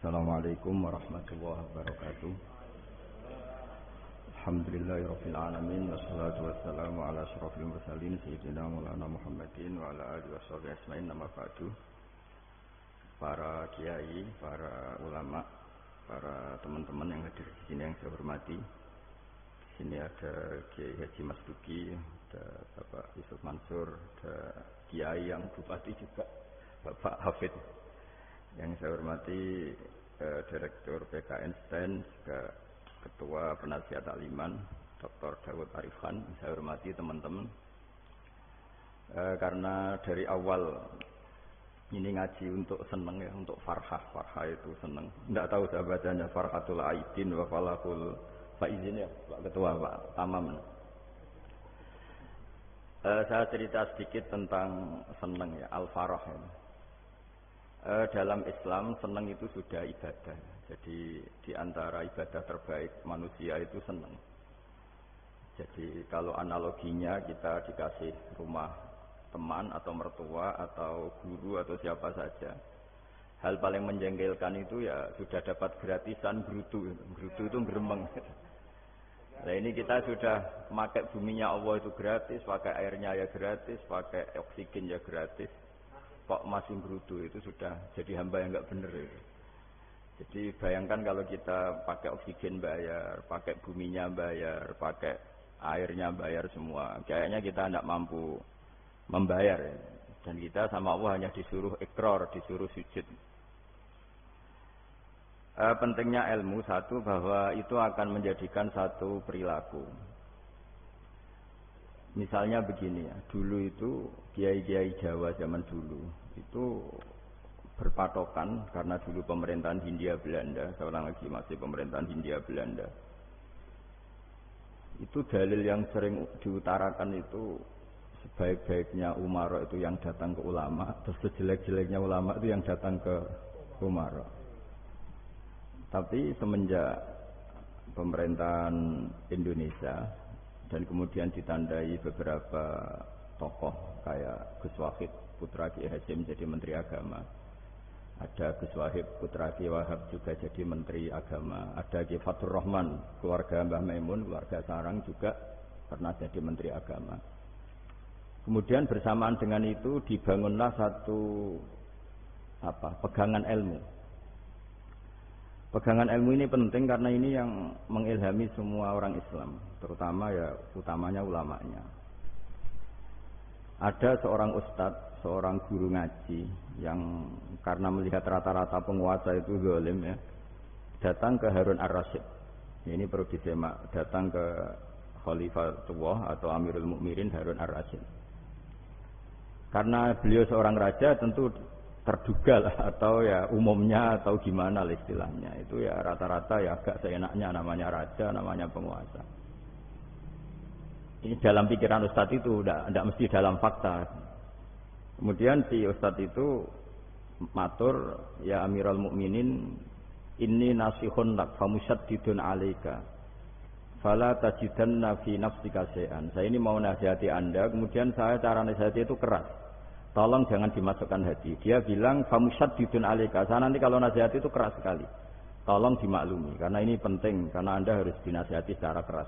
Assalamualaikum warahmatullahi wabarakatuh. Alhamdulillahirabbil alamin wassalatu wassalamu ala asyrofil mursalin sayyidina Maulana Muhammadin wa ala alihi washabihi ajmain. Nama ba'du. Para kiai, para ulama, para teman-teman yang hadir di sini yang saya hormati. Di sini ada Kiai Haji Mas Duki, ada Bapak Yusuf Mansur, ada kiai yang bupati juga, Bapak Hafid. Yang saya hormati Direktur PKN STEN, juga Ketua Penasihat Takliman Dr. Dawud Arifan. Saya hormati teman-teman, karena dari awal ini ngaji untuk seneng ya, untuk farhah itu seneng. Tidak tahu saya bacanya Farhatul Aidin wa Falakul Faizin ya Pak Ketua, Pak Tamam. Saya cerita sedikit tentang seneng ya, Al-Farah ya. Dalam Islam senang itu sudah ibadah. Jadi di antara ibadah terbaik manusia itu senang. Jadi kalau analoginya kita dikasih rumah teman atau mertua atau guru atau siapa saja, hal paling menjengkelkan itu ya sudah dapat gratisan gerutu itu geremeng. Nah ini kita sudah pakai buminya Allah itu gratis, pakai airnya ya gratis, pakai oksigen ya gratis. Kok masih berutuh, itu sudah jadi hamba yang nggak bener itu. Jadi bayangkan kalau kita pakai oksigen bayar, pakai buminya bayar, pakai airnya bayar semua, kayaknya kita tidak mampu membayar ya. Dan kita sama Allah hanya disuruh ikrar, disuruh sujud. Pentingnya ilmu satu, bahwa itu akan menjadikan satu perilaku. Misalnya begini ya, dulu itu kiai-kiai Jawa zaman dulu itu berpatokan, karena dulu pemerintahan Hindia Belanda, seorang lagi masih pemerintahan Hindia Belanda. Itu dalil yang sering diutarakan itu, sebaik-baiknya umara itu yang datang ke ulama, terus sejelek-jeleknya ulama itu yang datang ke umara. Tapi semenjak pemerintahan Indonesia dan kemudian ditandai beberapa tokoh kayak Gus Wahid putra Ki Hasyim jadi Menteri Agama, ada Gus Wahid putra Ki Wahab juga jadi Menteri Agama, ada Ki Fatur Rahman keluarga Mbah Maimun, keluarga Sarang juga pernah jadi Menteri Agama. Kemudian bersamaan dengan itu dibangunlah satu pegangan ilmu. Pegangan ilmu ini penting karena ini yang mengilhami semua orang Islam, terutama ya utamanya ulamanya. Ada seorang ustadz, seorang guru ngaji yang karena melihat rata-rata penguasa itu zalim ya, datang ke Harun Ar-Rasyid. Ini perlu disemak, datang ke Khalifatullah atau Amirul Mukminin Harun Ar-Rasyid. Karena beliau seorang raja, tentu terduga lah, atau ya umumnya atau gimana lah istilahnya, itu ya rata-rata ya agak seenaknya, namanya raja, namanya penguasa. Ini dalam pikiran ustadz itu, tidak mesti dalam fakta. Kemudian si ustadz itu matur, ya Amirul Mukminin, inni nasihun lak famusyaddidun alaika fala tajidanna fi nafsika syai'an. Saya ini mau nasihati Anda, kemudian saya cara nasihati itu keras. Tolong jangan dimasukkan hati. Dia bilang famusyaddidun alaika. Saya nanti kalau nasihati itu keras sekali. Tolong dimaklumi karena ini penting, karena Anda harus dinasihati secara keras.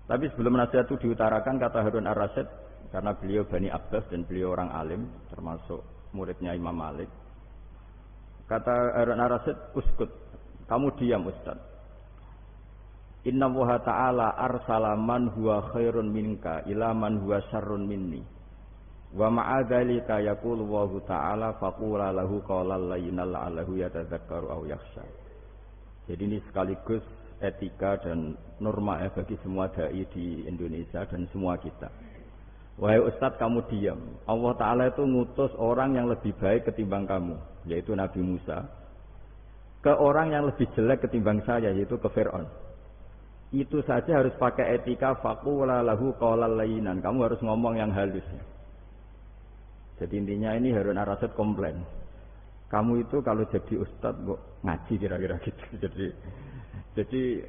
Tapi sebelum nasihat itu diutarakan, kata Harun Ar-Rasyid, karena beliau Bani Abbas dan beliau orang alim, termasuk muridnya Imam Malik. Kata Harun Ar-Rasyid, uskut, kamu diam Ustaz. Inna Allaha ta'ala arsala man huwa khairun minka ila man huwa syarrun minni. Wa ma'adzalika yaqulu Allahu ta'ala faqula lahu qawlan layyinan la'allahu yatadzakkaru aw yakhsha. Jadi ini sekaligus etika dan norma ya bagi semua dai di Indonesia dan semua kita. Wahai Ustadz, kamu diam. Allah Ta'ala itu ngutus orang yang lebih baik ketimbang kamu, yaitu Nabi Musa, ke orang yang lebih jelek ketimbang saya, yaitu ke Fir'aun. Itu saja harus pakai etika, faqula lahu qawlan layyinan. Kamu harus ngomong yang halus. Jadi intinya ini Harun Ar-Rasyid komplain. Kamu itu kalau jadi ustadz kok ngaji kira-kira gitu. Jadi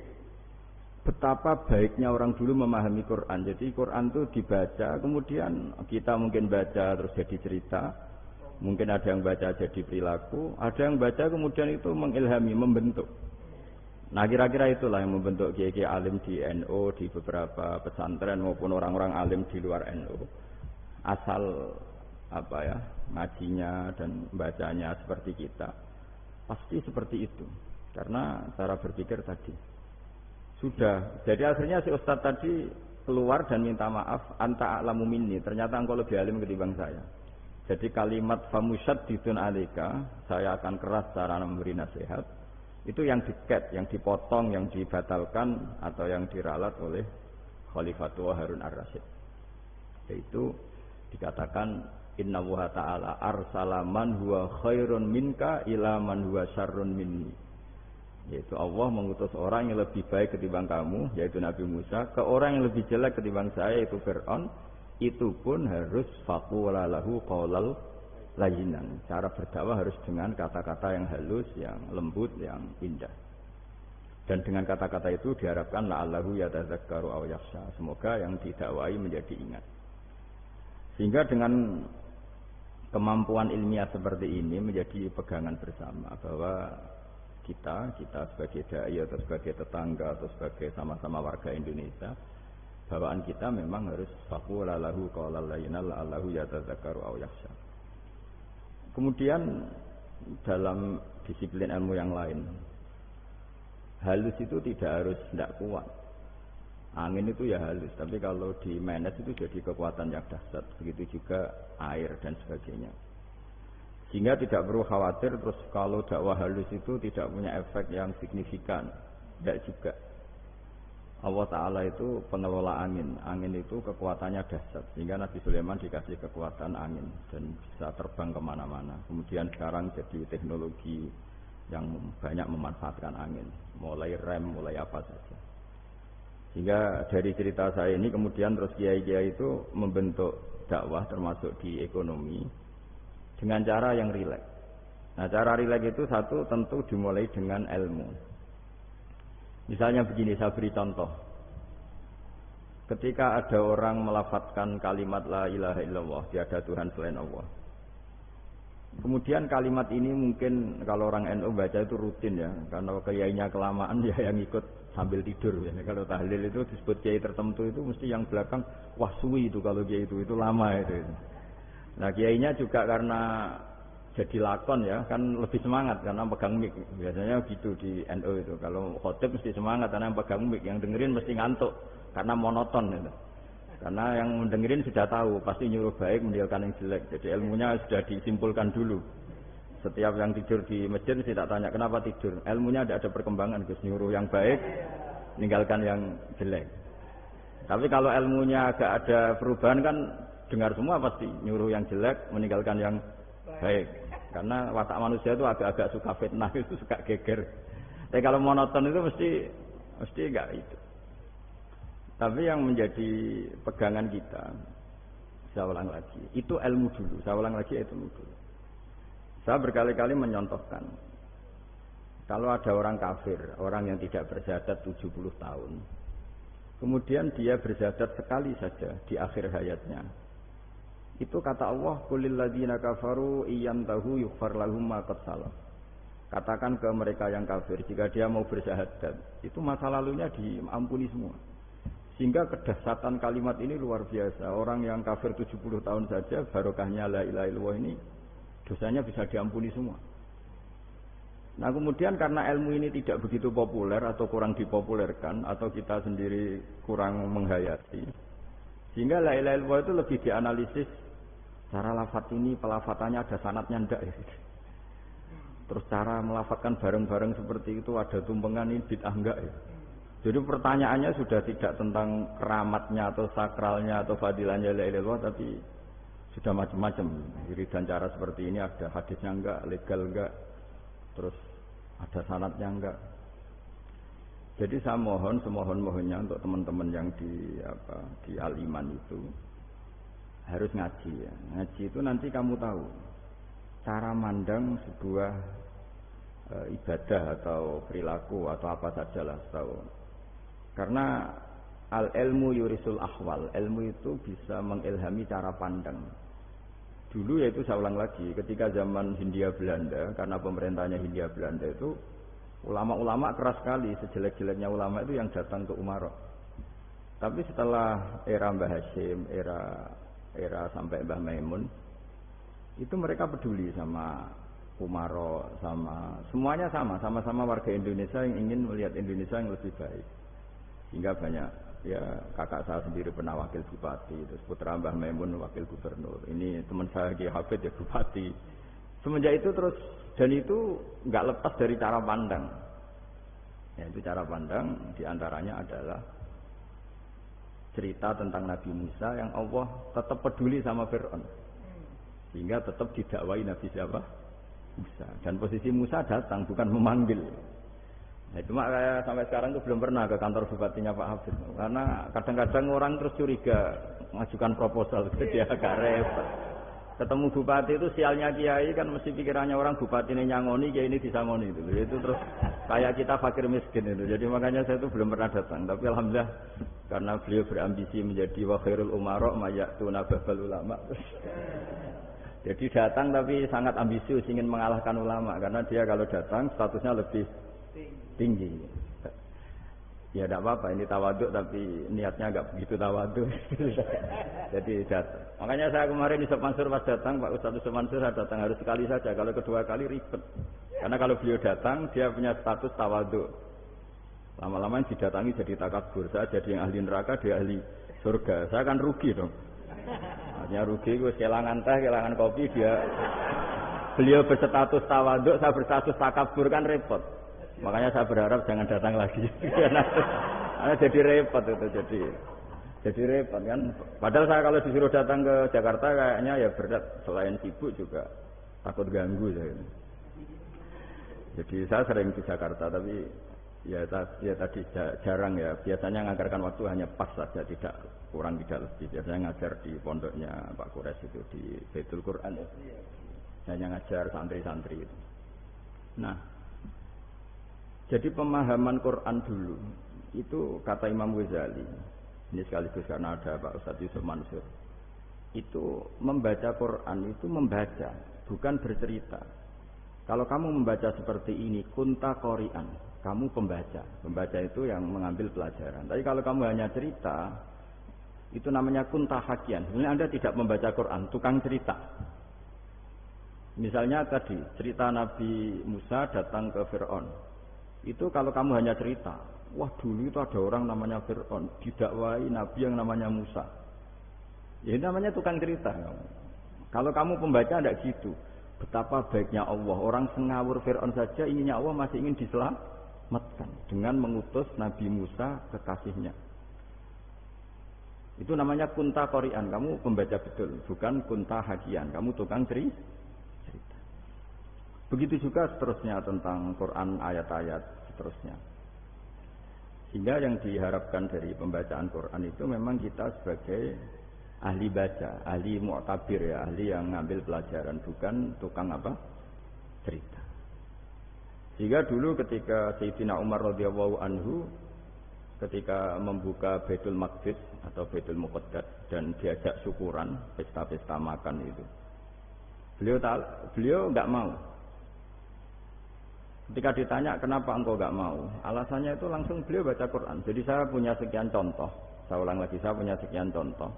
betapa baiknya orang dulu memahami Quran. Jadi Quran itu dibaca, kemudian kita mungkin baca terus jadi cerita. Mungkin ada yang baca jadi perilaku, ada yang baca kemudian itu mengilhami, membentuk. Nah kira-kira itulah yang membentuk kiai-kiai alim di NU, di beberapa pesantren maupun orang-orang alim di luar NU. Asal apa ya, ngajinya dan bacanya seperti kita, pasti seperti itu. Karena cara berpikir tadi sudah. Jadi akhirnya si Ustadz tadi keluar dan minta maaf, anta a'lamu minni, ternyata engkau lebih alim ketimbang saya. Jadi kalimat famusyaddidun alika, saya akan keras cara memberi nasihat, itu yang diket, yang dipotong, yang dibatalkan atau yang diralat oleh Khalifatul Harun ar-Rasyid. Yaitu dikatakan inna wa ta'ala arsala man huwa khairun minka ila man huwa syarrun minni. Yaitu Allah mengutus orang yang lebih baik ketimbang kamu, yaitu Nabi Musa, ke orang yang lebih jelek ketimbang saya, yaitu Fir'aun. Itu pun harus faqula lahu qaulal layyinan. Cara berdakwah harus dengan kata-kata yang halus, yang lembut, yang indah. Dan dengan kata-kata itu diharapkan la'allahu yatadzakkaru aw yakhsha. Semoga yang didakwai menjadi ingat. Sehingga dengan kemampuan ilmiah seperti ini menjadi pegangan bersama bahwa kita sebagai dai atau sebagai tetangga atau sebagai sama-sama warga Indonesia, bawaan kita memang harus faqula lahu qaulal layyinan la'allahu yatadzakkaru aw yakhsha. Kemudian dalam disiplin ilmu yang lain, halus itu tidak kuat. Angin itu ya halus, tapi kalau di manage itu jadi kekuatan yang dahsyat. Begitu juga air dan sebagainya. Sehingga tidak perlu khawatir terus kalau dakwah halus itu tidak punya efek yang signifikan. Tidak juga. Allah Ta'ala itu pengelola angin. Angin itu kekuatannya dahsyat. Sehingga Nabi Sulaiman dikasih kekuatan angin dan bisa terbang kemana-mana. Kemudian sekarang jadi teknologi yang banyak memanfaatkan angin. Mulai rem, mulai apa saja. Sehingga dari cerita saya ini kemudian terus kiai-kiai itu membentuk dakwah termasuk di ekonomi dengan cara yang rileks. Nah cara rileks itu satu tentu dimulai dengan ilmu. Misalnya begini, saya beri contoh. Ketika ada orang melafadzkan kalimat la ilaha illallah, tiada Tuhan selain Allah. Kemudian kalimat ini mungkin kalau orang NU baca itu rutin ya, karena kiainya kelamaan ya yang ikut sambil tidur. Ya. Kalau tahlil itu disebut kiai tertentu itu mesti yang belakang wah suwi itu kalau kiai itu lama itu. Nah kiainya juga karena jadi lakon ya kan lebih semangat karena pegang mic. Biasanya gitu di NU itu. Kalau khotib mesti semangat karena pegang mic, yang dengerin mesti ngantuk karena monoton gitu. Karena yang mendengerin sudah tahu pasti nyuruh baik meninggalkan yang jelek. Jadi ilmunya sudah disimpulkan dulu. Setiap yang tidur di masjid tidak tanya kenapa tidur. Ilmunya tidak ada perkembangan, Gus, nyuruh yang baik meninggalkan yang jelek. Tapi kalau ilmunya agak ada perubahan kan dengar semua pasti nyuruh yang jelek meninggalkan yang baik. Karena watak manusia itu agak-agak suka fitnah, itu suka geger. Tapi kalau monoton itu mesti enggak itu. Tapi yang menjadi pegangan kita, saya ulang lagi, itu ilmu dulu. Saya ulang lagi itu ilmu dulu. Saya berkali-kali menyontohkan, kalau ada orang kafir, orang yang tidak bersyahadat 70 tahun, kemudian dia bersyahadat sekali saja di akhir hayatnya. Itu kata Allah, qulil ladzina kafaru iyantahu yughfar lahum ma qad salaf. Katakan ke mereka yang kafir, jika dia mau bersyahadat, itu masa lalunya diampuni semua. Sehingga kedahsyatan kalimat ini luar biasa. Orang yang kafir 70 tahun saja, barokahnya la ilaha illallah ini, dosanya bisa diampuni semua. Nah kemudian karena ilmu ini tidak begitu populer atau kurang dipopulerkan, atau kita sendiri kurang menghayati, sehingga la ilaha illallah itu lebih dianalisis. Cara lafaz ini pelafatannya ada sanadnya enggak ya? Terus cara melafazkan bareng-bareng seperti itu ada tumpengan ini bid'ah enggak ya? Jadi pertanyaannya sudah tidak tentang keramatnya atau sakralnya atau fadilahnya la ilaha illallah, tapi sudah macam-macam. Jadi dan cara seperti ini ada hadisnya enggak, legal enggak, terus ada sanadnya enggak. Jadi saya mohon semohon-mohonnya untuk teman-teman yang di Al-Iman itu harus ngaji ya. Ngaji itu nanti kamu tahu cara mandang sebuah ibadah atau perilaku atau apa sajalah tahu. Karena al-ilmu yurisul ahwal, ilmu itu bisa mengilhami cara pandang. Dulu yaitu saya ulang lagi, ketika zaman Hindia Belanda, karena pemerintahnya Hindia Belanda itu ulama-ulama keras sekali, sejelek-jeleknya ulama itu yang datang ke Umarok. Tapi setelah era Mbah Hashim, era sampai Mbah Maimun, itu mereka peduli sama Umarok, semuanya sama-sama warga Indonesia yang ingin melihat Indonesia yang lebih baik. Sehingga banyak, ya kakak saya sendiri pernah wakil bupati, terus putra Mbah Maimun wakil gubernur, ini teman saya Ki Hafid ya bupati. Semenjak itu terus, dan itu nggak lepas dari cara pandang. Ya, itu cara pandang diantaranya adalah cerita tentang Nabi Musa yang Allah tetap peduli sama Fir'aun, sehingga tetap didakwai Nabi siapa? Musa. Dan posisi Musa datang bukan memanggil. Nah, cuma kayak sampai sekarang itu belum pernah ke kantor bupatinya Pak Hafid, karena kadang-kadang orang terus curiga mengajukan proposal ke dia agak repot. Ketemu bupati itu sialnya kiai kan mesti pikirannya orang bupati ini nyangoni, kiai ini disangoni itu. Itu terus kayak kita fakir miskin itu. Jadi makanya saya itu belum pernah datang. Tapi alhamdulillah karena beliau berambisi menjadi wa khairul umara mayatuna babal ulama. Jadi datang tapi sangat ambisius ingin mengalahkan ulama karena dia kalau datang statusnya lebih tinggi. Ya tidak apa-apa, ini tawaduk tapi niatnya agak begitu tawaduk. Jadi datang. Makanya saya kemarin Yusuf Mansur pas datang, Pak Ustadz Yusuf Mansur saya datang harus sekali saja. Kalau kedua kali ribet. Karena kalau beliau datang dia punya status tawaduk. Lama-lama didatangi jadi takabur. Saya jadi yang ahli neraka, dia ahli surga. Saya kan rugi dong. Artinya rugi, gue kehilangan teh, kehilangan kopi, beliau berstatus tawaduk, saya berstatus takabur, kan repot. Makanya saya berharap jangan datang lagi. Karena jadi repot itu, jadi repot kan. Padahal saya kalau disuruh datang ke Jakarta kayaknya ya berat, selain sibuk juga takut ganggu saya. Jadi saya sering di Jakarta tapi ya tadi jarang ya. Biasanya nganggarkan waktu hanya pas saja, tidak kurang tidak lebih. Biasanya ngajar di pondoknya Pak Kures itu di Baitul Quran ya. Hanya ngajar santri-santri itu. Nah, jadi pemahaman Quran dulu itu kata Imam Ghazali. Ini sekaligus karena ada Pak Ustadz Yusuf Mansur. Itu membaca Quran itu membaca, bukan bercerita. Kalau kamu membaca seperti ini, kunta qori'an, kamu pembaca. Pembaca itu yang mengambil pelajaran. Tapi kalau kamu hanya cerita, itu namanya kunta hakian. Sebenarnya Anda tidak membaca Quran, tukang cerita. Misalnya tadi, cerita Nabi Musa datang ke Fir'aun. Itu kalau kamu hanya cerita, wah dulu itu ada orang namanya Fir'aun, didakwai Nabi yang namanya Musa. Ya ini namanya tukang cerita. Kalau kamu pembaca tidak gitu. Betapa baiknya Allah, orang sengawur Fir'aun saja inginnya Allah masih ingin diselamatkan dengan mengutus Nabi Musa kekasihnya. Itu namanya kunta qori'an, kamu pembaca betul, bukan kunta hakian, kamu tukang cerita. Begitu juga seterusnya tentang Quran ayat-ayat seterusnya. Sehingga yang diharapkan dari pembacaan Quran itu memang kita sebagai ahli baca, ahli mu'tabir ya, ahli yang ngambil pelajaran, bukan tukang apa? Cerita. Sehingga dulu ketika Sayyidina Umar radhiyallahu anhu ketika membuka Baitul Maqdis atau Baitul Muqaddas dan diajak syukuran, pesta-pesta makan itu. Beliau enggak mau. Ketika ditanya kenapa engkau enggak mau, alasannya itu langsung beliau baca Quran. Jadi saya punya sekian contoh. Saya ulang lagi, saya punya sekian contoh.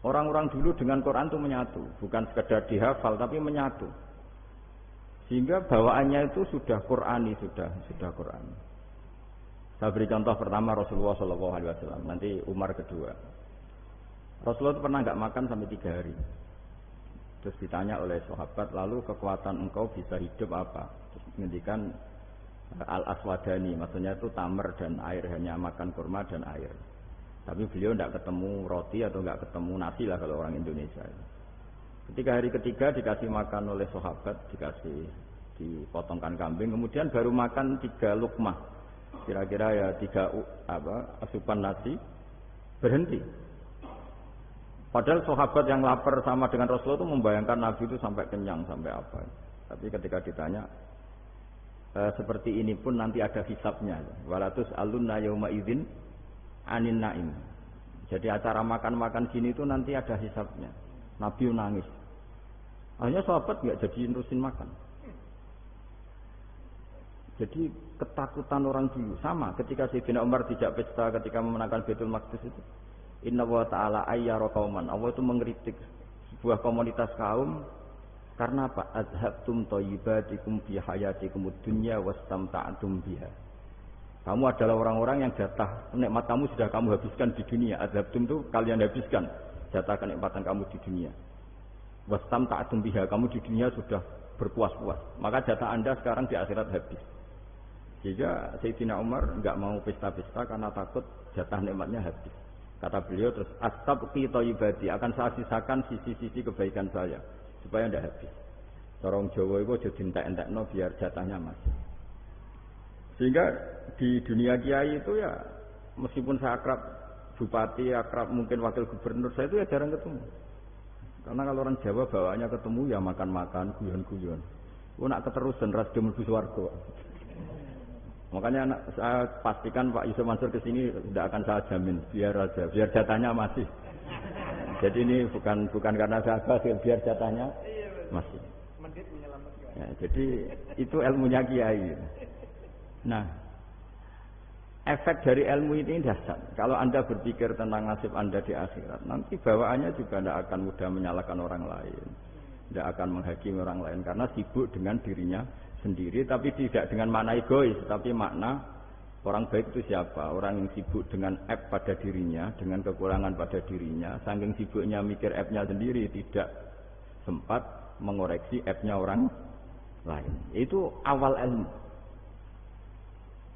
Orang-orang dulu dengan Quran itu menyatu, bukan sekedar dihafal tapi menyatu. Sehingga bawaannya itu sudah Qurani, sudah Qurani. Saya beri contoh pertama Rasulullah SAW, nanti Umar kedua. Rasulullah itu pernah enggak makan sampai 3 hari. Terus ditanya oleh sahabat, lalu kekuatan engkau bisa hidup apa? Terus menghentikan al-aswadani, maksudnya itu tamar dan air, hanya makan kurma dan air. Tapi beliau tidak ketemu roti atau tidak ketemu nasi lah kalau orang Indonesia. Ketika hari ketiga dikasih makan oleh sahabat, dipotongkan kambing, kemudian baru makan 3 lukmah, kira-kira ya 3 asupan nasi, berhenti. Padahal sahabat yang lapar sama dengan Rasulullah itu membayangkan Nabi itu sampai kenyang, sampai apa. Tapi ketika ditanya, seperti ini pun nanti ada hisabnya. Walatus alunna yauma idzin anin naim. Jadi acara makan-makan gini itu nanti ada hisabnya. Nabi nangis. Akhirnya sahabat nggak jadi nerusin makan. Jadi ketakutan orang dulu sama ketika Sayyidina Umar tidak pesta ketika memenangkan Baitul Maqdis itu. Inna wa ta'ala ayyara qauman. Allah itu mengkritik sebuah komunitas kaum karena apa? Azhabtum thayyibatikum fi hayatikum dunya wastamta'tum biha. Kamu adalah orang-orang yang jatah nikmat kamu sudah kamu habiskan di dunia. Azhabtum itu kalian habiskan jatah kenikmatan kamu di dunia. Wastamta'tum biha, kamu di dunia sudah berpuas-puas. Maka jatah Anda sekarang di akhirat habis. Sehingga Sayyidina Umar enggak mau pesta-pesta karena takut jatah nikmatnya habis. Kata beliau terus astabqi thayyibati, akan saya sisakan sisi-sisi kebaikan saya supaya tidak habis. Orang Jawa itu aja dientek-entekno biar jatahnya masih. Sehingga di dunia kiai itu ya meskipun saya akrab bupati, akrab mungkin wakil gubernur, saya itu ya jarang ketemu. Karena kalau orang Jawa bawaannya ketemu ya makan-makan, guyon-guyon. Nak keterusan ras dia mlebu swarga. Makanya saya pastikan Pak Yusuf Mansur ke sini tidak akan saya jamin, biar aja, biar jatahnya masih. Jadi ini bukan karena saya basil, biar jatahnya masih. Ya, jadi itu ilmunya kiai. Nah, efek dari ilmu ini dahsyat. Kalau Anda berpikir tentang nasib Anda di akhirat, nanti bawaannya juga tidak akan mudah menyalahkan orang lain, tidak akan menghakimi orang lain karena sibuk dengan dirinya sendiri, tapi tidak dengan makna egois, tapi makna orang baik itu siapa? Orang yang sibuk dengan aib pada dirinya, dengan kekurangan pada dirinya, saking sibuknya mikir aibnya sendiri, tidak sempat mengoreksi aibnya orang lain. Itu awal ilmu.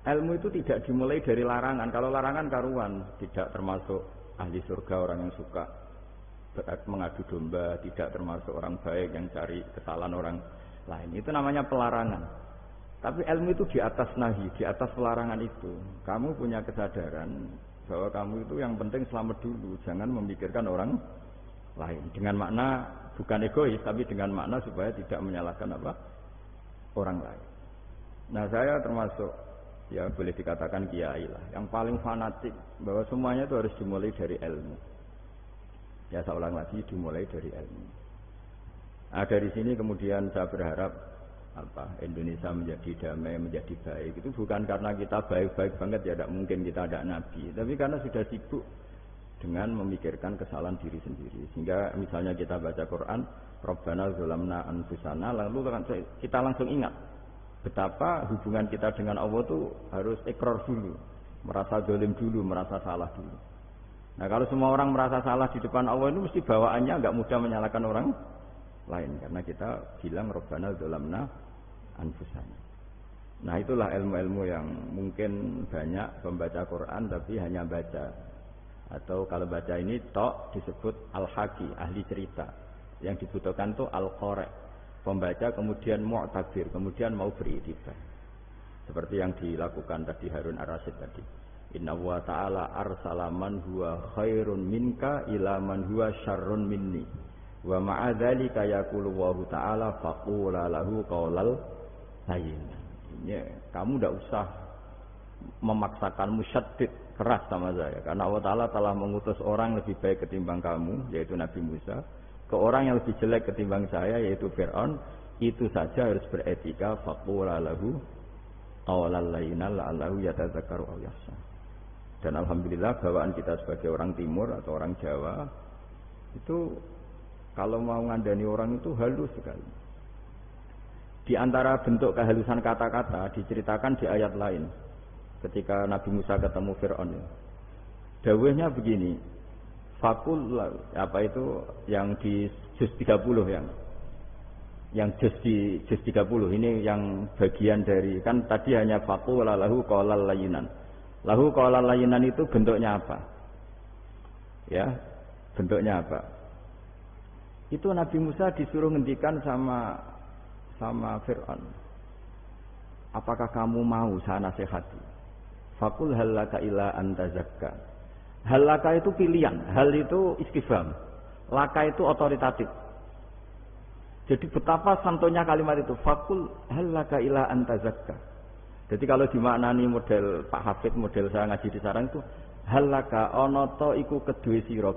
Ilmu itu tidak dimulai dari larangan. Kalau larangan karuan, tidak termasuk ahli surga orang yang suka mengadu domba, tidak termasuk orang baik yang cari kesalahan orang lain. Itu namanya pelarangan. Tapi ilmu itu di atas nahi, di atas pelarangan itu. Kamu punya kesadaran bahwa kamu itu yang penting selamat dulu, jangan memikirkan orang lain. Dengan makna bukan egois, tapi dengan makna supaya tidak menyalahkan orang lain. Nah, saya termasuk ya boleh dikatakan kiai lah, yang paling fanatik bahwa semuanya itu harus dimulai dari ilmu. Ya saya ulang lagi, dimulai dari ilmu. Nah, dari sini kemudian saya berharap Indonesia menjadi damai, menjadi baik. Itu bukan karena kita baik-baik banget, ya tidak mungkin kita ada nabi, tapi karena sudah sibuk dengan memikirkan kesalahan diri sendiri. Sehingga misalnya kita baca Quran, Rabbana zalamna anfusana, lalu kita langsung ingat betapa hubungan kita dengan Allah itu harus ikrar dulu, merasa zalim dulu, merasa salah dulu. Nah, kalau semua orang merasa salah di depan Allah itu mesti bawaannya enggak mudah menyalahkan orang lain, karena kita bilang Rabbana zalamna anfusana. Nah, itulah ilmu-ilmu yang mungkin banyak pembaca Quran tapi hanya baca, atau kalau baca ini tok disebut al-haqi, ahli cerita. Yang dibutuhkan tuh al-qari, pembaca kemudian mu'tabir, kemudian mau beriktibar. Seperti yang dilakukan tadi Harun Ar-Rasyid tadi. Inna wa ta'ala arsala man huwa khairun minka ila man huwa syarrun minni. Wa ma'a dzalika yaqulu wa ta'ala faqula lahu qaulal layyin. Ya, kamu tidak usah memaksakan musyaddid keras sama saya, karena Allah Ta'ala telah mengutus orang lebih baik ketimbang kamu, yaitu Nabi Musa, ke orang yang lebih jelek ketimbang saya, yaitu Fir'aun. Itu saja harus beretika. Faqula lahu qawlan layyinan la'allahu yatadzakkaru aw yakhsha. Dan alhamdulillah bawaan kita sebagai orang timur atau orang Jawa itu kalau mau ngandani orang itu halus sekali. Di antara bentuk kehalusan kata-kata diceritakan di ayat lain ketika Nabi Musa ketemu Fir'aun. Dawuhnya begini, fakul apa itu yang di juz 30 yang juz 30 ini yang bagian dari, kan tadi hanya fakul lahu qaulal layyinan. Lahu qaulal layyinan itu bentuknya apa? Ya, bentuknya apa? Itu Nabi Musa disuruh ngendikan sama Fir'aun. Apakah kamu mau saya nasihati? Fakul halaka ila antazakka. Halaka itu pilihan, hal itu istifham, laka itu otoritatif. Jadi betapa santonya kalimat itu, fakul halaka ila antazakka. Jadi kalau dimaknani model Pak Hafid, model saya ngaji di sarang itu, halaka onoto iku kedue sira,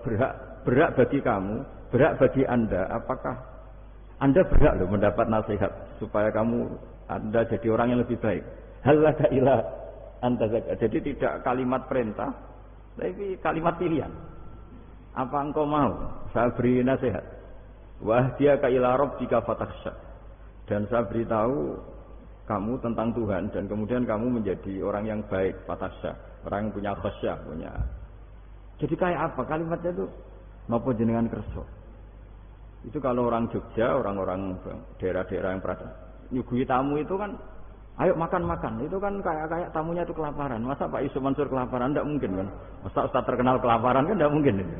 berak bagi kamu, berak bagi Anda, apakah Anda berhak loh mendapat nasihat supaya Anda jadi orang yang lebih baik. Hal laka ila anta zakka. Jadi tidak kalimat perintah, tapi kalimat pilihan. Apa engkau mau saya beri nasihat? Wa ahdiyaka ila rabbika fatakhsha. Dan saya beritahu kamu tentang Tuhan dan kemudian kamu menjadi orang yang baik, fatakhsha, orang yang punya khasyah, punya. Jadi kayak apa kalimatnya itu? Napa jenengan kersa? Itu kalau orang Jogja, orang-orang daerah-daerah yang pernah nyuguhi tamu itu kan, ayo makan-makan. Itu kan kayak tamunya itu kelaparan. Masa Pak Yusuf Mansur kelaparan? Tidak mungkin kan. Masa Ustaz terkenal kelaparan kan tidak mungkin itu.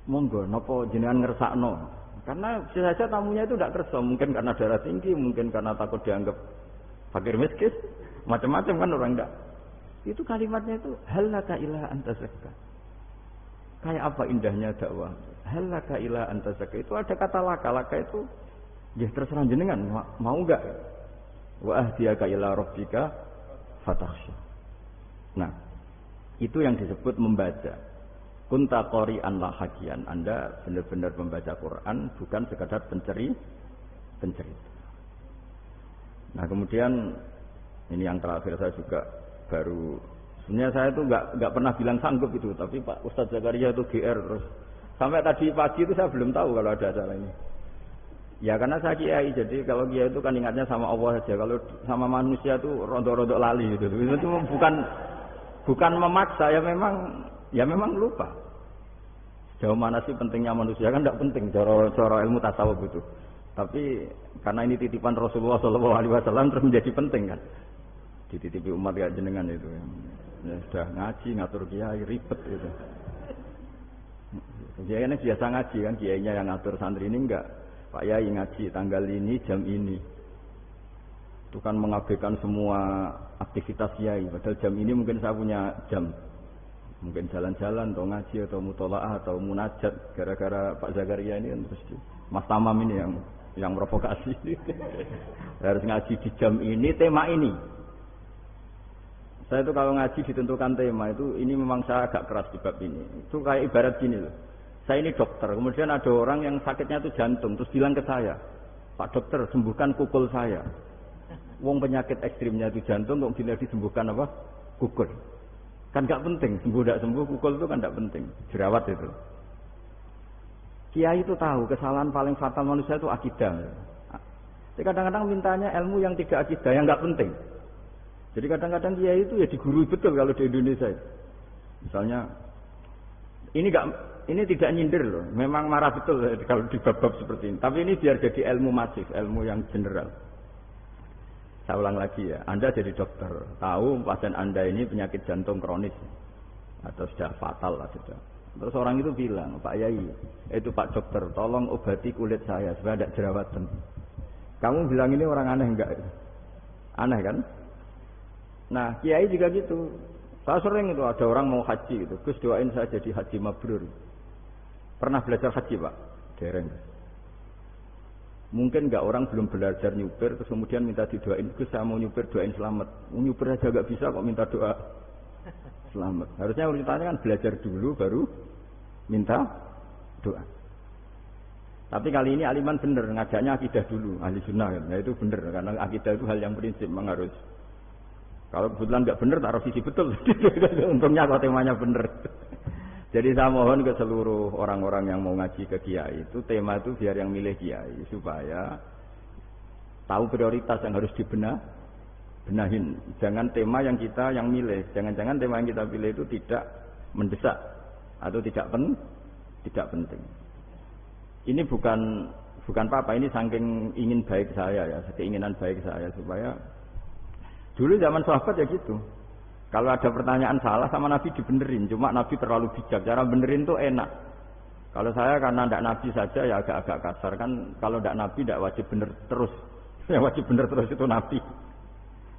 Monggo, napa jenengan ngersakno? Karena bisa saja tamunya itu tidak kersa. Mungkin karena darah tinggi, mungkin karena takut dianggap fakir miskin. Macam-macam kan orang tidak. Itu kalimatnya itu hal laka ila anta zakka. Kayak apa indahnya dakwah. Hal laka ila anta zakka. Itu ada kata laka itu ya terserah jenengan mau enggak. Wa ahdiyaka ila rabbika fatakhsha. Nah, itu yang disebut membaca. Kunta qari'an la hakian. Anda benar-benar membaca Quran, bukan sekadar pencerita. Nah, kemudian ini yang terakhir saya juga baru, sebenarnya saya itu nggak pernah bilang sanggup itu, tapi Pak Ustadz Zakaria itu GR terus. Sampai tadi pagi itu saya belum tahu kalau ada acara ini. Ya karena saya kiai, jadi kalau kiai itu kan ingatnya sama Allah saja. Kalau sama manusia itu rontok-rontok lali gitu. Itu bukan memaksa, ya memang lupa. Sejauh mana sih pentingnya manusia kan tidak penting cara ilmu tasawuf itu. Tapi karena ini titipan Rasulullah SAW terus menjadi penting kan. Dititipi umat ya jenengan itu. Ya, sudah ngaji ngatur kiai ribet gitu. Kiai ini biasa ngaji kan, kiainya yang ngatur santri ini enggak. Pak Yai ngaji tanggal ini jam ini. Itu kan mengabaikan semua aktivitas kiai. Padahal jam ini mungkin saya punya jam. Mungkin jalan-jalan atau ngaji atau mutolaah atau munajat gara-gara Pak Zakaria ini kan terus Mas Tamam ini yang provokasi. Harus ngaji di jam ini, tema ini. Saya itu kalau ngaji ditentukan tema itu, ini memang saya agak keras di bab ini. Itu kayak ibarat gini loh. Saya ini dokter, kemudian ada orang yang sakitnya itu jantung, terus bilang ke saya, Pak dokter sembuhkan kukul saya. Wong penyakit ekstrimnya itu jantung, kok bila disembuhkan apa? Kukul. Kan gak penting, sembuh tidak sembuh, kukul itu kan gak penting. Jerawat itu. Kiai itu tahu kesalahan paling fatal manusia itu akidah. Jadi kadang-kadang mintanya ilmu yang tidak akidah, yang gak penting. Jadi kadang-kadang kiai itu ya digurui betul kalau di Indonesia. Misalnya, ini tidak nyindir loh, memang marah betul kalau di bab-bab seperti ini. Tapi ini biar jadi ilmu masif, ilmu yang general. Saya ulang lagi ya, Anda jadi dokter, tahu pasien Anda ini penyakit jantung kronis atau sudah fatal lah sudah. Terus orang itu bilang, Pak Yai, itu Pak dokter, tolong obati kulit saya supaya tidak jerawatan. Kamu bilang ini orang aneh enggak? Aneh kan? Nah, kiai juga gitu. Saya sering itu ada orang mau haji gitu, Gus doain saya jadi haji mabrur. Pernah belajar haji Pak? Dereng. Mungkin enggak orang belum belajar nyupir terus kemudian minta didoain, Gus saya mau nyupir doain selamat. Nyupir aja enggak bisa kok minta doa selamat. Harusnya urutannya kan belajar dulu baru minta doa. Tapi kali ini aliman bener ngajaknya akidah dulu, ahli sunnah kan. Nah itu bener karena akidah itu hal yang prinsip memang harus. Kalau kebetulan enggak bener taruh sisi betul. Untungnya kalau temanya bener. Jadi saya mohon ke seluruh orang-orang yang mau ngaji ke kiai itu tema itu biar yang milih kiai supaya tahu prioritas yang harus benahin. Jangan tema yang kita yang milih, jangan-jangan tema yang kita pilih itu tidak mendesak atau tidak penting. Ini bukan apa-apa, ini saking ingin baik saya ya, keinginan baik saya supaya dulu zaman sahabat ya gitu. Kalau ada pertanyaan salah sama Nabi dibenerin, cuma Nabi terlalu bijak. Cara benerin itu enak. Kalau saya karena tidak Nabi saja ya agak-agak kasar kan. Kalau tidak Nabi tidak wajib bener terus. Yang wajib bener terus itu Nabi.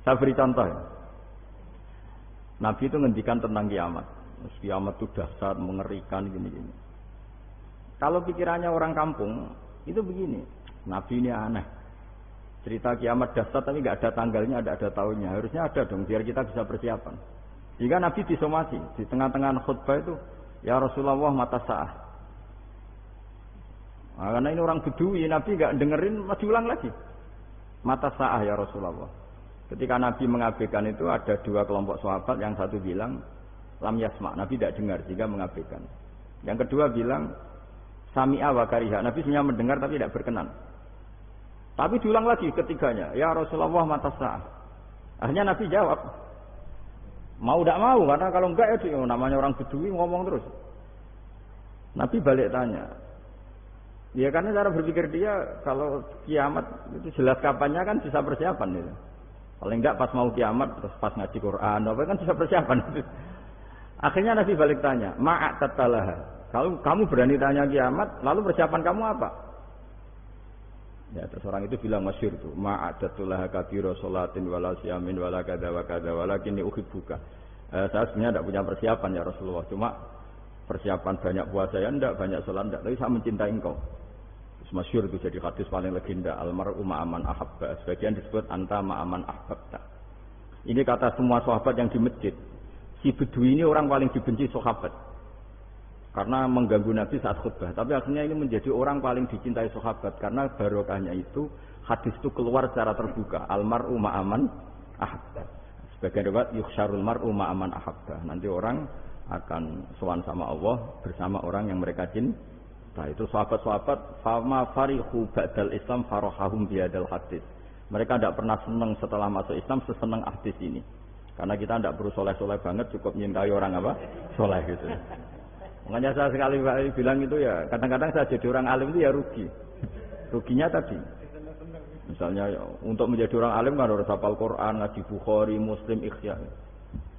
Saya beri contoh ya. Nabi itu ngendikan tentang kiamat. Kiamat itu dahsyat, mengerikan gini-gini. Kalau pikirannya orang kampung itu begini. Nabi ini aneh. Cerita kiamat dahsyat tapi nggak ada tanggalnya, ada tahunnya. Harusnya ada dong biar kita bisa persiapan. Jika Nabi disomasi di tengah-tengah khutbah itu, ya Rasulullah mata sa'ah. Nah, karena ini orang Bedui, Nabi enggak dengerin, masih ulang lagi. Mata sa'ah ya Rasulullah. Ketika Nabi mengabaikan itu ada dua kelompok sahabat, yang satu bilang lam yasma, Nabi tidak dengar sehingga mengabaikan. Yang kedua bilang sami'a wa kariha, Nabi sebenarnya mendengar tapi tidak berkenan. Tapi diulang lagi ketiganya, ya Rasulullah mata sa'ah. Akhirnya Nabi jawab, mau tidak mau, karena kalau enggak ya namanya orang Bedui ngomong terus. Nabi balik tanya, ya karena cara berpikir dia kalau kiamat itu jelas kapannya kan bisa persiapan itu. Paling enggak pas mau kiamat terus pas ngaji Quran apa kan bisa persiapan. Akhirnya Nabi balik tanya, ma'at tatalaha. Kalau kamu berani tanya kiamat, lalu persiapan kamu apa? Ya terus orang itu bilang masyhur tuh, ma'at tatalaha kabira salatin wala siyamin wala kada wa kada walakinni uhibbuka. Saya sebenarnya tidak punya persiapan ya Rasulullah, cuma persiapan banyak puasa ya enggak, banyak salat enggak, tapi saya mencintai engkau. Masyhur itu jadi hadis paling legenda, almar'u ma'aman ahabba, sebagian disebut anta ma'aman ahbabta. Ini kata semua sahabat yang di masjid. Si Bedui ini orang paling dibenci sahabat karena mengganggu Nabi saat khutbah, tapi akhirnya ini menjadi orang paling dicintai sahabat karena barokahnya itu hadis itu keluar secara terbuka, almar'u ma'aman ahabba. Sebagian riwayat yukhsyarul mar'u ma'aman ahabba, nanti orang akan sowan sama Allah bersama orang yang mereka cintai. Nah itu sahabat-sahabat fama farihu ba'dal Islam farahahum biadal hadis. Mereka tidak pernah senang setelah masuk Islam sesenang hadis ini. Karena kita tidak perlu soleh-soleh banget, cukup nyintai orang apa? Soleh gitu. Makanya saya sekali bilang itu ya, kadang-kadang saya jadi orang alim itu ya rugi. Ruginya tadi. Misalnya untuk menjadi orang alim kan harus hafal Quran, ngaji Bukhari, Muslim, Ikhya.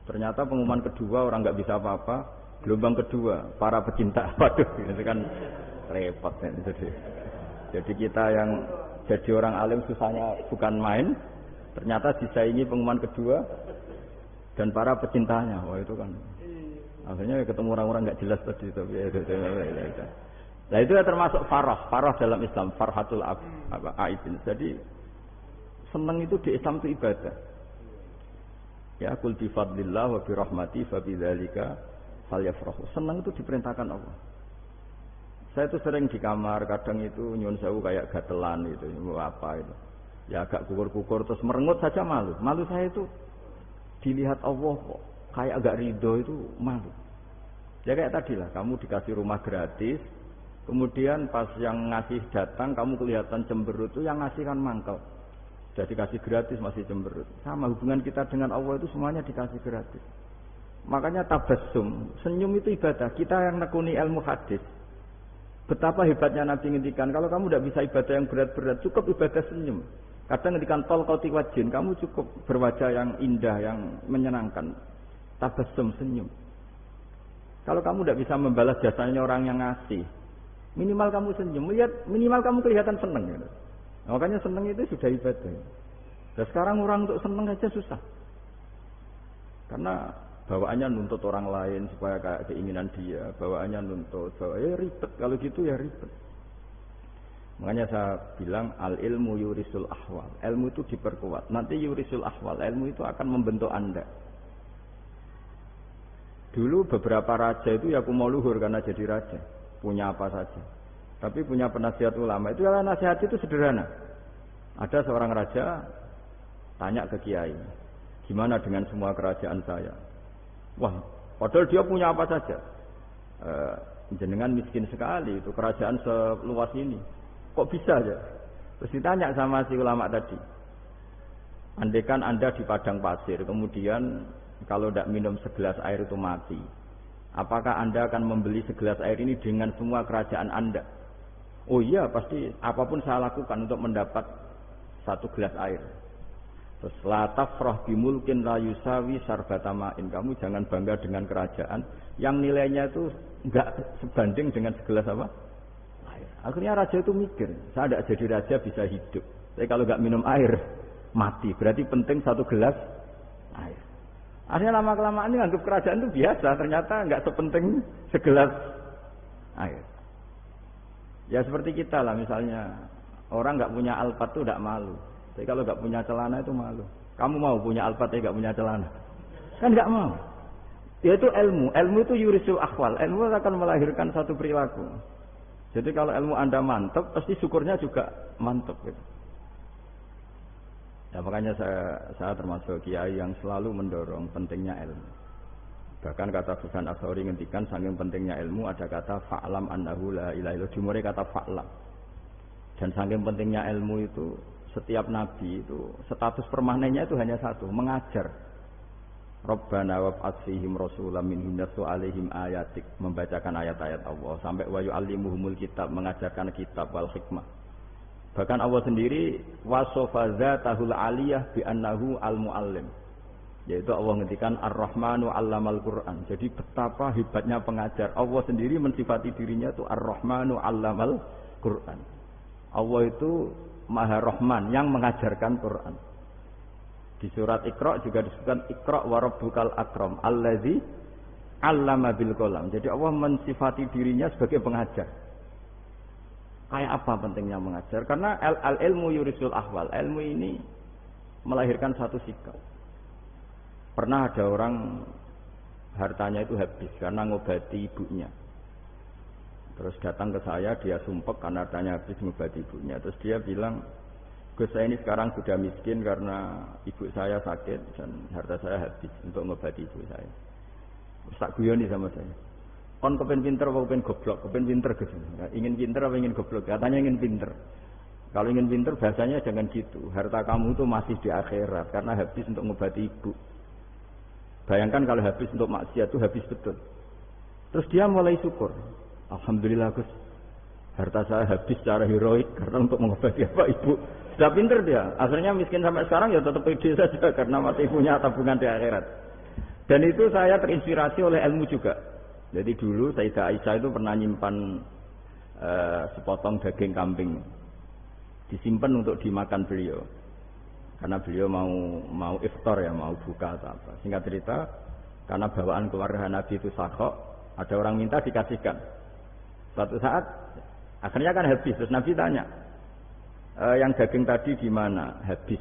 Ternyata pengumuman kedua orang nggak bisa apa-apa. Gelombang kedua, para pecinta, waduh, itu kan repot ya. Jadi kita yang jadi orang alim susahnya bukan main, ternyata disaingi pengumuman kedua dan para pecintanya. Wah itu kan, akhirnya ketemu orang-orang nggak jelas tadi. Nah itu ya termasuk farah dalam Islam, farhatul aibin. Jadi senang itu di Islam itu ibadah. Ya kul bi fadlillah wa bi rahmati fa bidzalika falyafrahu. Senang itu diperintahkan Allah. Saya itu sering di kamar, kadang itu nyun sewu kayak gatelan itu, apa itu. Ya agak kukur-kukur terus merengut saja malu. Malu saya itu dilihat Allah kok kayak agak ridho itu malu. Ya kayak tadi lah, kamu dikasih rumah gratis, kemudian pas yang ngasih datang kamu kelihatan cemberut, itu yang ngasih kan mangkel. Sudah dikasih gratis masih cemberut. Sama hubungan kita dengan Allah itu semuanya dikasih gratis. Makanya tabassum, senyum itu ibadah. Kita yang nekuni ilmu hadis. Betapa hebatnya Nabi ngendikan, kalau kamu tidak bisa ibadah yang berat-berat, cukup ibadah senyum. Kadang ngendikan talqati wajhin, kamu cukup berwajah yang indah, yang menyenangkan. Tabassum, senyum. Kalau kamu tidak bisa membalas jasanya orang yang ngasih, minimal kamu senyum, lihat minimal kamu kelihatan senang. Gitu. Makanya senang itu sudah ibadah. Dan sekarang orang untuk senang saja susah. Karena bawaannya nuntut orang lain supaya kayak keinginan dia, bawaannya nuntut, ya ribet, kalau gitu ya ribet. Makanya saya bilang al ilmu yurisul ahwal, ilmu itu diperkuat. Nanti yurisul ahwal, ilmu itu akan membentuk Anda. Dulu beberapa raja itu ya mau luhur karena jadi raja, punya apa saja. Tapi punya penasihat ulama itu adalah nasihat itu sederhana. Ada seorang raja tanya ke kiai, gimana dengan semua kerajaan saya? Wah, padahal dia punya apa saja. Jenengan miskin sekali, itu kerajaan seluas ini. Kok bisa aja? Terus ditanya sama si ulama tadi. Andaikan Anda di padang pasir, kemudian kalau tidak minum segelas air itu mati. Apakah Anda akan membeli segelas air ini dengan semua kerajaan Anda? Oh iya, pasti apapun saya lakukan untuk mendapat satu gelas air. Terus la tafrah bimulkin la yusawi sarbatamain. Kamu jangan bangga dengan kerajaan yang nilainya itu enggak sebanding dengan segelas apa? Air. Akhirnya raja itu mikir, saya tidak jadi raja bisa hidup. Tapi kalau enggak minum air mati. Berarti penting satu gelas air. Akhirnya lama-kelamaan ini anggap kerajaan itu biasa, ternyata enggak sepenting segelas air. Ya seperti kita lah, misalnya orang enggak punya alpat itu enggak malu. Tapi kalau nggak punya celana itu malu. Kamu mau punya alpat tapi nggak punya celana? Kan nggak mau. Yaitu ilmu. Ilmu itu yurisul akhwal. Ilmu akan melahirkan satu perilaku. Jadi kalau ilmu Anda mantap, pasti syukurnya juga mantap gitu. Ya makanya saya termasuk kiai yang selalu mendorong pentingnya ilmu. Bahkan kata Sufyan Ats-Tsauri ngendikan saking pentingnya ilmu ada kata fa'lam annahu la ilaha illallah, jumure kata fa'lam. Dan saking pentingnya ilmu itu setiap nabi itu status permanennya itu hanya satu, mengajar. Rabbana wab'ats fihim rasulam minhum yatlu 'alaihim ayatik, membacakan ayat-ayat Allah sampai wa yu'allimuhumul kitab, mengajarkan kitab wal hikmah. Bahkan Allah sendiri wasofa dzatahul aliyah bi annahu al-muallim. Yaitu Allah ngendikan Ar-Rahmanu 'allamal Qur'an. Jadi betapa hebatnya pengajar. Allah sendiri mensifati dirinya itu Ar-Rahmanu 'allamal Qur'an. Allah itu Maha Rahman yang mengajarkan Quran. Di surat Iqra juga disebutkan Iqra wa rabbukal akram allazi 'allama bil qalam. Jadi Allah mensifati dirinya sebagai pengajar. Kayak apa pentingnya mengajar? Karena al-ilmu yurisul ahwal. Ilmu ini melahirkan satu sikap. Pernah ada orang hartanya itu habis karena ngobati ibunya. Terus datang ke saya, dia sumpek karena hartanya habis ngobati ibunya. Terus dia bilang, Gus, saya ini sekarang sudah miskin karena ibu saya sakit dan harta saya habis untuk ngobati ibu saya. Terus tak guyoni sama saya. Kon kepen pinter apa kepen goblok? Kepen pinter Gus. Ingin pinter apa ingin goblok? Katanya ingin pinter. Kalau ingin pinter bahasanya jangan gitu. Harta kamu itu masih di akhirat karena habis untuk ngobati ibu. Bayangkan kalau habis untuk maksiat itu habis betul. Terus dia mulai syukur. Alhamdulillah Gus. Harta saya habis secara heroik karena untuk mengobati apa ibu. Sudah pinter dia. Akhirnya miskin sampai sekarang ya tetap pede saja karena masih punya tabungan di akhirat. Dan itu saya terinspirasi oleh ilmu juga. Jadi dulu Sayyidah Aisyah itu pernah nyimpan sepotong daging kambing, disimpan untuk dimakan beliau, karena beliau mau iftar ya, mau buka atau apa. Singkat cerita, karena bawaan keluarga Nabi itu sakhok, ada orang minta dikasihkan. Suatu saat, akhirnya kan habis. Terus Nabi tanya, yang daging tadi di mana? Habis.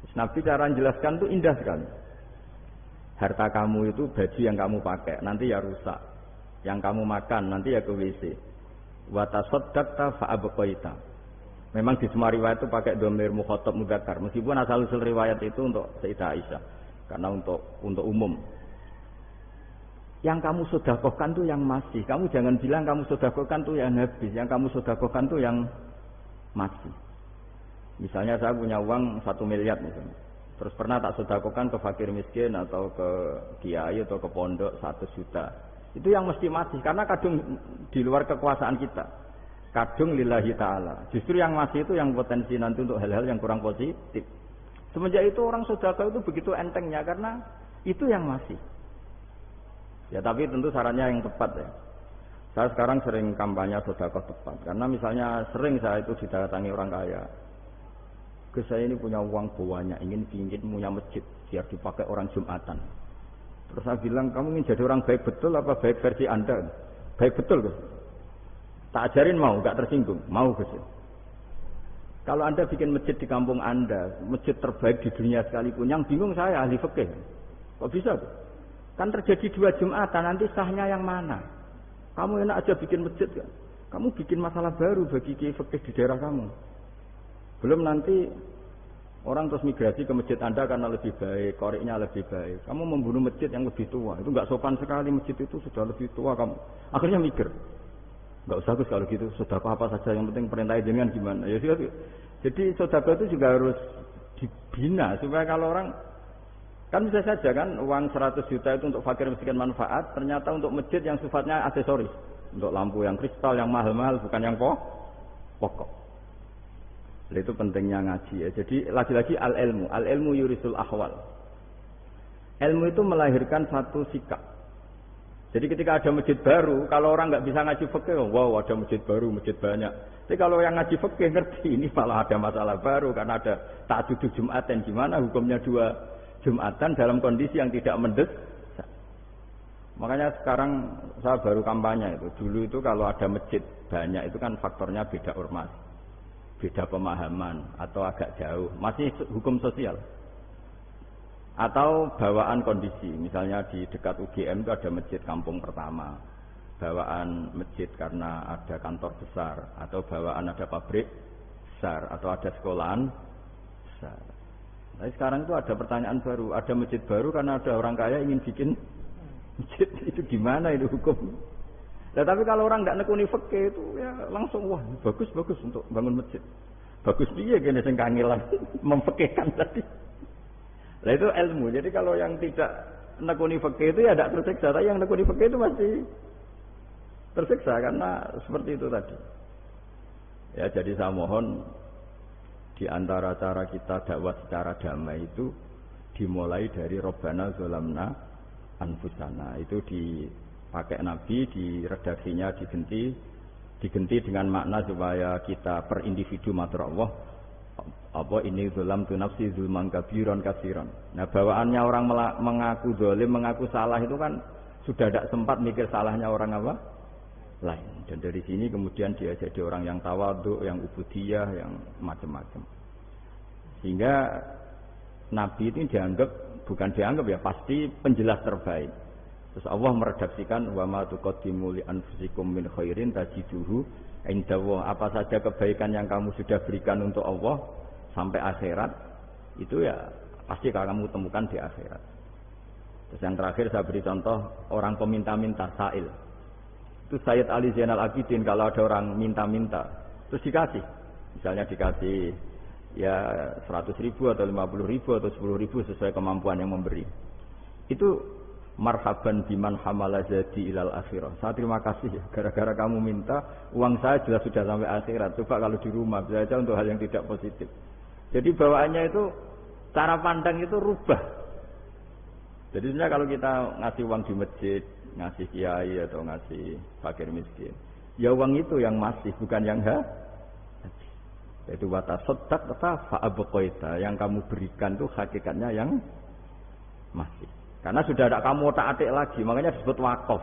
Terus Nabi cara menjelaskan itu indah sekali. Harta kamu itu baju yang kamu pakai nanti ya rusak, yang kamu makan nanti ya ke WC. Wa tasaddaqta fa abqaita. Memang di semua riwayat itu pakai dhamir mukhatab mudzakkar, meskipun asal usul riwayat itu untuk Sayyidah Aisyah karena untuk umum. Yang kamu sedekahkan tuh yang masih. Kamu jangan bilang kamu sedekahkan tuh yang habis. Yang kamu sedekahkan tuh yang masih. Misalnya saya punya uang 1 miliar misalnya. Terus pernah tak sedekahkan ke fakir miskin atau ke kiai atau ke pondok 1 juta. Itu yang mesti masih karena kadung di luar kekuasaan kita. Kadung lillahi ta'ala. Justru yang masih itu yang potensi nanti untuk hal-hal yang kurang positif. Semenjak itu orang sedekah itu begitu entengnya karena itu yang masih. Ya tapi tentu sarannya yang tepat ya. Saya sekarang sering kampanye sedekah tepat. Karena misalnya sering saya itu didatangi orang kaya. Gus, saya ini punya uang banyak, ingin punya masjid biar dipakai orang Jumatan. Terus saya bilang, kamu ingin jadi orang baik betul apa baik versi Anda? Baik betul Gus. Tak ajarin mau, gak tersinggung. Mau Gus. Kalau Anda bikin masjid di kampung Anda, masjid terbaik di dunia sekalipun, yang bingung saya ahli fikih. Kok bisa Gus? Kan terjadi 2 Jumatan, nanti sahnya yang mana? Kamu enak aja bikin masjid kan? Kamu bikin masalah baru bagi kiai fikih di daerah kamu. Belum nanti orang terus migrasi ke masjid Anda karena lebih baik, koriknya lebih baik. Kamu membunuh masjid yang lebih tua. Itu enggak sopan sekali, masjid itu sudah lebih tua kamu. Akhirnya mikir. Enggak usah Gus kalau gitu, sedekah apa saja yang penting perintah jenengan gimana. Ya jadi sedekah itu juga harus dibina supaya kalau orang kan bisa saja kan uang 100 juta itu untuk fakir miskin manfaat, ternyata untuk masjid yang sifatnya aksesoris. Untuk lampu yang kristal yang mahal-mahal bukan yang pokok. Itu pentingnya ngaji ya. Jadi lagi-lagi al-ilmu yurisul ahwal. Ilmu itu melahirkan satu sikap. Jadi ketika ada masjid baru, kalau orang nggak bisa ngaji fikih, wow ada masjid baru, masjid banyak. Tapi kalau yang ngaji fikih ngerti ini malah ada masalah baru karena ada ta'dudul Jumatan. Gimana hukumnya 2 Jumatan dalam kondisi yang tidak mendesak. Makanya sekarang saya baru kampanye itu. Dulu itu kalau ada masjid banyak itu kan faktornya beda ormas. Beda pemahaman atau agak jauh, masih hukum sosial atau bawaan kondisi. Misalnya di dekat UGM itu ada masjid kampung pertama, bawaan masjid karena ada kantor besar, atau bawaan ada pabrik besar, atau ada sekolahan besar. Tapi sekarang itu ada pertanyaan baru, ada masjid baru karena ada orang kaya ingin bikin masjid. Itu gimana itu hukum? Nah, tapi kalau orang tidak nekuni fikih itu ya langsung wah bagus untuk bangun masjid. Bagus dia gini sing kangelan memfikihkan tadi. Nah itu ilmu. Jadi kalau yang tidak nekuni fikih itu ya tidak tersiksa, tapi yang nekuni fikih itu masih tersiksa karena seperti itu tadi. Ya jadi saya mohon di antara cara kita dakwah secara damai itu dimulai dari Robbana Zolamna Anfusana. Itu dipakai Nabi, di redaksinya diganti dengan makna supaya kita per individu matur Allah apa ini zolam tu nafsi zulman kabiron kasiron. Nah bawaannya orang mengaku zalim, mengaku salah itu kan sudah tidak sempat mikir salahnya orang apa lain. Dan dari sini kemudian dia jadi orang yang tawadhu, yang ubudiyah, yang macam-macam. Sehingga Nabi itu bukan dianggap ya, pasti penjelas terbaik. Terus Allah meredaksikan wa ma tuqaddimu li anfusikum min khairin tajiduhu indallah. Apa saja kebaikan yang kamu sudah berikan untuk Allah sampai akhirat itu ya pasti kamu temukan di akhirat. Terus yang terakhir saya beri contoh orang peminta-minta sa'il. Itu Sayyid Ali Zainal Abidin kalau ada orang minta-minta terus dikasih, misalnya dikasih ya 100.000 atau 50.000 atau 10.000 sesuai kemampuan yang memberi, itu marhaban biman hamala jadi ilal akhirah. Saya terima kasih ya, gara-gara kamu minta uang saya jelas sudah sampai akhirat. Coba kalau di rumah bisa aja untuk hal yang tidak positif. Jadi bawaannya itu cara pandang itu rubah. Jadi sebenarnya kalau kita ngasih uang di masjid, ngasih kiai atau ngasih fakir miskin, ya uang itu yang masih, bukan yang yaitu watasaddaq fa'abqaita, yang kamu berikan itu hakikatnya yang masih. Karena sudah ada kamu otak-atik lagi, makanya disebut wakaf.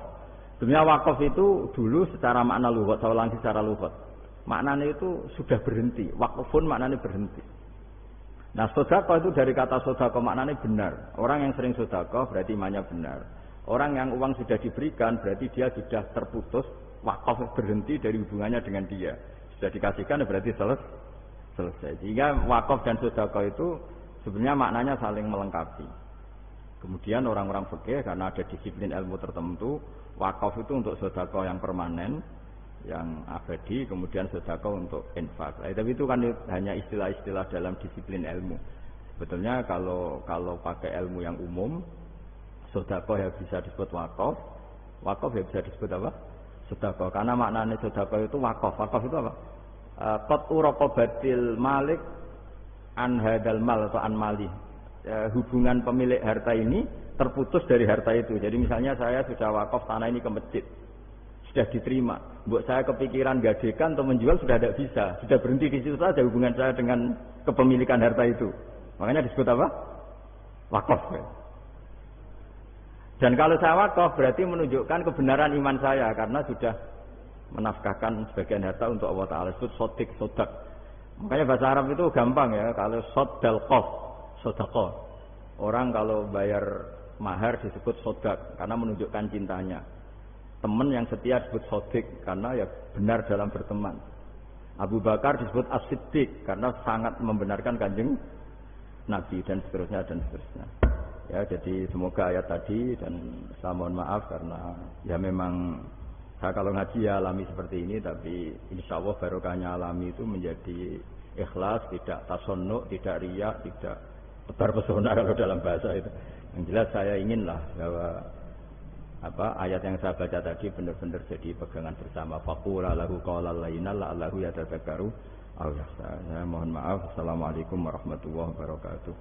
Sebenarnya wakaf itu dulu secara makna lughat, saya ulangi secara lughat. Maknanya itu sudah berhenti, wakfun maknanya berhenti. Nah, sedekah itu dari kata sedekah maknanya benar. Orang yang sering sedekah berarti imannya benar. Orang yang uang sudah diberikan berarti dia sudah terputus, wakaf berhenti dari hubungannya dengan dia. Sudah dikasihkan berarti selesai. Sehingga wakaf dan sedekah itu sebenarnya maknanya saling melengkapi. Kemudian orang-orang fikih karena ada disiplin ilmu tertentu, wakaf itu untuk sedekah yang permanen, yang abadi, kemudian sedekah untuk infak. Tapi itu kan hanya istilah-istilah dalam disiplin ilmu. Sebetulnya kalau pakai ilmu yang umum, sedekah ya bisa disebut wakaf, wakaf ya bisa disebut apa? Sedekah. Karena maknanya sedekah itu wakaf. Wakaf itu apa? Qat'u raqabatil malik an hadal mal atau an mali. Hubungan pemilik harta ini terputus dari harta itu. Jadi misalnya saya sudah wakaf tanah ini ke masjid, sudah diterima. Buat saya kepikiran gadekan atau menjual sudah tidak bisa, sudah berhenti di situ saja hubungan saya dengan kepemilikan harta itu. Makanya disebut apa? Wakaf. Dan kalau saya wakaf berarti menunjukkan kebenaran iman saya karena sudah menafkahkan sebagian harta untuk Allah Ta'ala. Disebut sodik, sodak. Makanya bahasa Arab itu gampang ya. Kalau sodal qof, sodaqah. Orang kalau bayar mahar disebut sodak karena menunjukkan cintanya. Teman yang setia disebut sodik karena ya benar dalam berteman. Abu Bakar disebut as-siddiq karena sangat membenarkan kanjeng Nabi dan seterusnya dan seterusnya. Ya jadi semoga ayat tadi, dan saya mohon maaf karena ya memang saya kalau ngaji ya alami seperti ini, tapi insya Allah barokahnya alami itu menjadi ikhlas, tidak tasonnuk, tidak riak, tidak tebar pesona kalau dalam bahasa itu. Yang jelas saya inginlah bahwa ayat yang saya baca tadi benar-benar jadi pegangan bersama. Faqula lahu qawlan layyinan la'allahu yatadzakkaru aw yakhsha. Saya mohon maaf. Assalamualaikum warahmatullahi wabarakatuh.